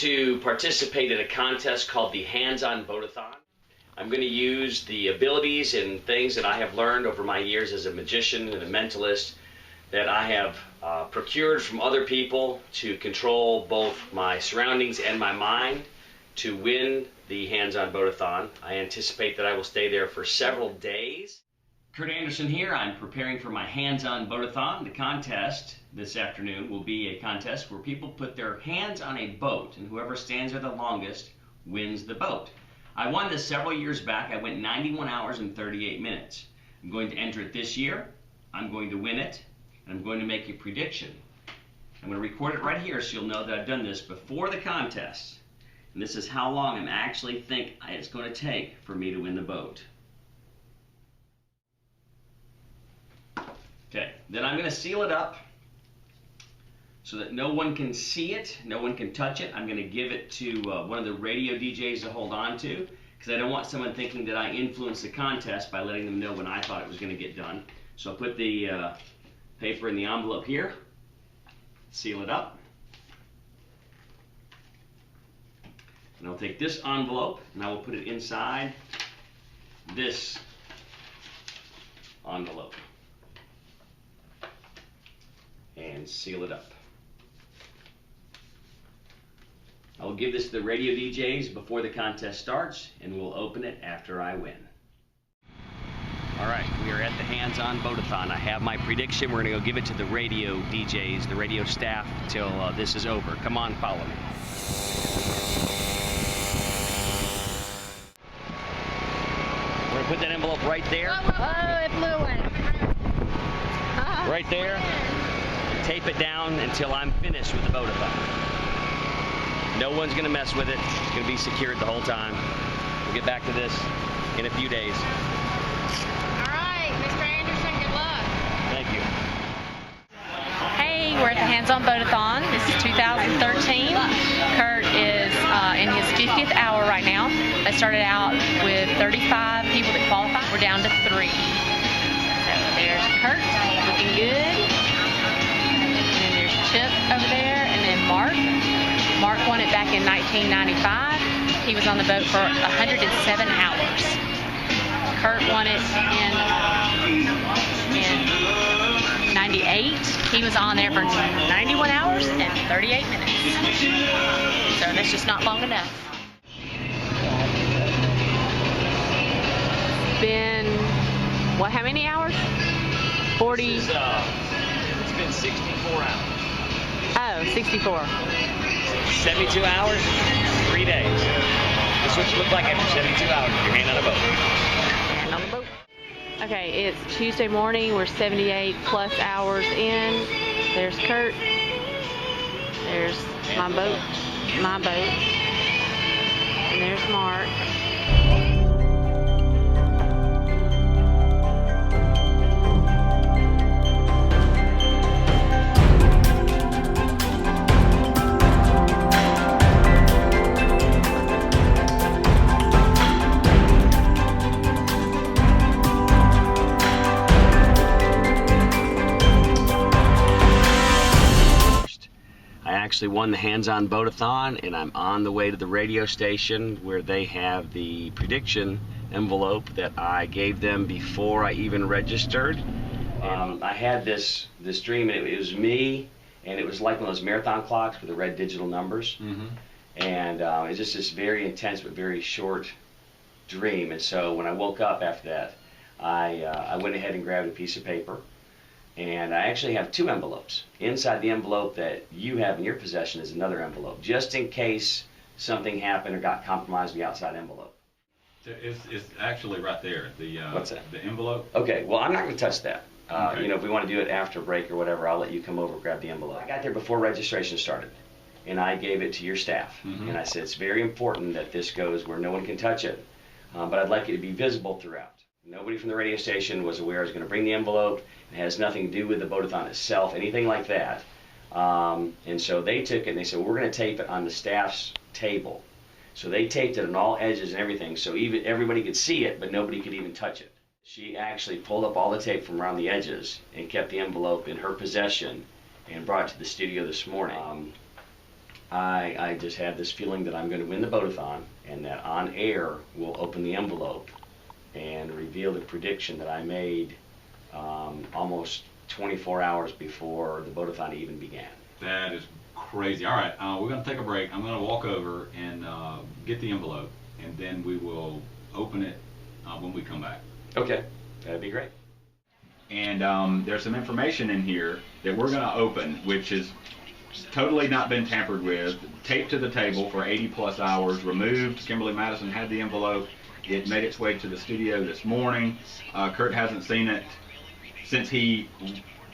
to participate in a contest called the Hands-On Boat-a-thon. I'm going to use the abilities and things that I have learned over my years as a magician and a mentalist that I have procured from other people to control both my surroundings and my mind to win the Hands-On Boat-a-thon. I anticipate that I will stay there for several days. Curt Anderson here. I'm preparing for my Hands-On Boat-a-thon. The contest this afternoon will be a contest where people put their hands on a boat, and whoever stands there the longest wins the boat. I won this several years back. I went 91 hours and 38 minutes. I'm going to enter it this year. I'm going to win it, and I'm going to make a prediction. I'm going to record it right here so you'll know that I've done this before the contest. And this is how long I actually think it's going to take for me to win the boat. Okay, then I'm going to seal it up so that no one can see it, no one can touch it. I'm going to give it to one of the radio DJs to hold on to, because I don't want someone thinking that I influenced the contest by letting them know when I thought it was going to get done. So I'll put the paper in the envelope here, seal it up, and I'll take this envelope and I will put it inside this envelope and seal it up. I will give this to the radio DJs before the contest starts, and we'll open it after I win. All right, we are at the Hands-On Boat-a-thon. I have my prediction. We're going to go give it to the radio DJs, the radio staff, until this is over. Come on, follow me. We're going to put that envelope right there. Oh, it flew away. Right there. Tape it down until I'm finished with the boat-a-thon. No one's going to mess with it. It's going to be secured the whole time. We'll get back to this in a few days. All right, Mr. Anderson, good luck. Thank you. Hey, we're at the Hands-On Boat-a-thon. This is 2013. Curt is in his 50th hour right now. They started out with 35 people that qualified. We're down to 3. So there's Curt, looking good. And then there's Chip over there, and then Mark. Mark won it back in 1995. He was on the boat for 107 hours. Curt won it in 98. He was on there for 91 hours and 38 minutes. So that's just not long enough. Been, what, how many hours? 40. It's been 64 hours. Oh, 64. 72 hours, 3 days. This is what you look like after 72 hours with your hand on a boat. Hand on the boat. Okay, it's Tuesday morning. We're 78 plus hours in. There's Curt. There's my boat. And there's Mark. Actually won the Hands-On Boat-a-thon, and I'm on the way to the radio station where they have the prediction envelope that I gave them before I even registered. I had this dream, and it was me, and it was like one of those marathon clocks with the red digital numbers. And it's just this very intense but very short dream. And so when I woke up after that, I went ahead and grabbed a piece of paper. And I actually have 2 envelopes. Inside the envelope that you have in your possession is another envelope, just in case something happened or got compromised in the outside envelope. It's actually right there. The what's that? The envelope. Okay, well, I'm not going to touch that. Okay. You know, if we want to do it after break or whatever, I'll let you come over and grab the envelope. I got there before registration started, and I gave it to your staff. And I said, it's very important that this goes where no one can touch it, but I'd like it to be visible throughout. Nobody from the radio station was aware I was going to bring the envelope. It has nothing to do with the boat-a-thon itself, anything like that. And so they took it and they said, well, we're going to tape it on the staff's table. So they taped it on all edges and everything, so even everybody could see it, but nobody could even touch it. She actually pulled up all the tape from around the edges and kept the envelope in her possession and brought it to the studio this morning. I just have this feeling that I'm going to win the boat-a-thon, and that on air we'll open the envelope and reveal the prediction that I made almost 24 hours before the boat-a-thon even began. That is crazy. All right, we're going to take a break. I'm going to walk over and get the envelope, and then we will open it when we come back. Okay, that'd be great. And there's some information in here that we're going to open, which has totally not been tampered with, taped to the table for 80 plus hours, removed. Kimberly Madison had the envelope. It made its way to the studio this morning. Curt hasn't seen it since he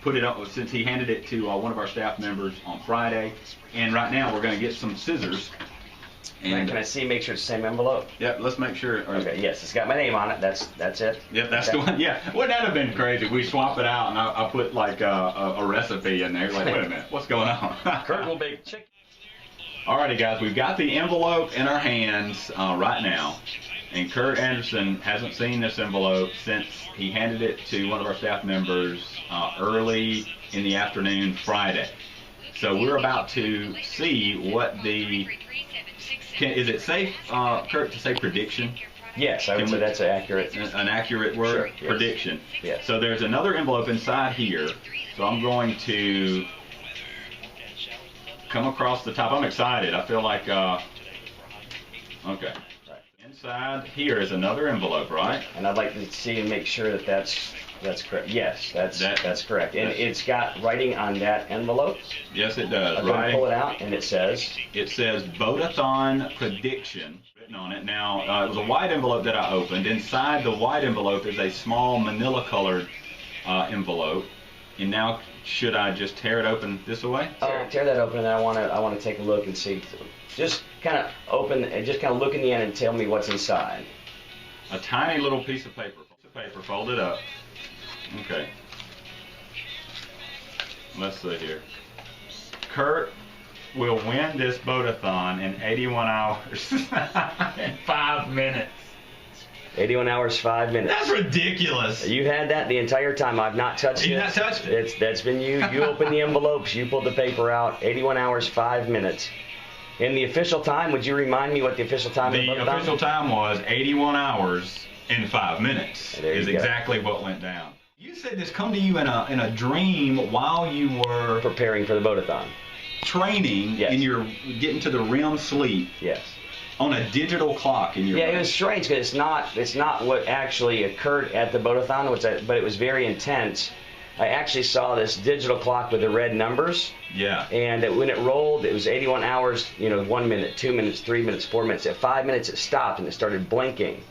put it up, since he handed it to one of our staff members on Friday. And right now we're going to get some scissors. And can I see, make sure it's the same envelope? Yep, let's make sure. Okay, yes, it's got my name on it. That's it. Yep, that's okay. the one. Yeah, wouldn't that have been crazy? We swap it out and I put like a recipe in there. Like, wait a minute, what's going on? Curt will bake chicken. Alrighty, guys, we've got the envelope in our hands right now, and Curt Anderson hasn't seen this envelope since he handed it to one of our staff members early in the afternoon Friday. So we're about to see what the. Is it safe, Curt, to say prediction? Yes, I would say that's accurate. An accurate word? Sure, yes. Prediction. Yes. So there's another envelope inside here. So I'm going to come across the top. I'm excited. I feel like, okay. Right. Inside here is another envelope, right? And I'd like to see and make sure that that's correct. Yes, that's correct. And it's got writing on that envelope. Yes, it does. I'm going to pull it out, and it says? It says boat-a-thon prediction written on it. Now, it was a white envelope that I opened. Inside the white envelope is a small manila-colored envelope. And now, should I just tear it open this way? Tear that open, and I want to take a look and see. Just kind of open, and just kind of look in the end and tell me what's inside. A tiny little piece of paper. Folded up. Okay. Let's see here. Curt will win this boat-a-thon in 81 hours and 5 minutes. 81 hours, 5 minutes. That's ridiculous. You had that the entire time. I've not touched it. You've not touched it? That's been you. You opened the envelopes. You pulled the paper out. 81 hours, 5 minutes. And the official time, would you remind me what the official time was? The official time was 81 hours and 5 minutes is exactly what went down. You said this come to you in a dream while you were preparing for the boat-a-thon. Training, yes. And you're getting to the REM sleep. Yes. On a digital clock in your brain. It was strange because it's not what actually occurred at the boat-a-thon, but it was very intense. I actually saw this digital clock with the red numbers. Yeah. And when it rolled, it was 81 hours, 1 minute, 2 minutes, 3 minutes, 4 minutes. At 5 minutes, it stopped and it started blinking.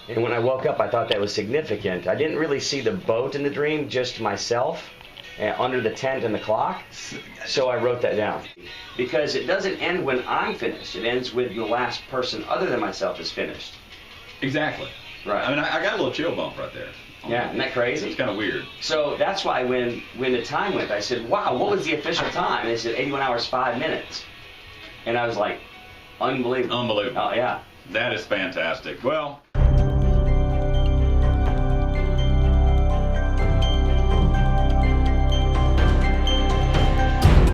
And when I woke up, I thought that was significant. I didn't really see the boat in the dream, just myself under the tent and the clock. So I wrote that down. Because it doesn't end when I'm finished. It ends with the last person other than myself is finished. Exactly. Right. I mean, I got a little chill bump right there. Yeah, isn't that crazy? It's kind of weird. So that's why when the time went, I said, wow, what was the official time? And they said 81 hours, 5 minutes. And I was like, unbelievable. Unbelievable. Oh, yeah. That is fantastic. Well,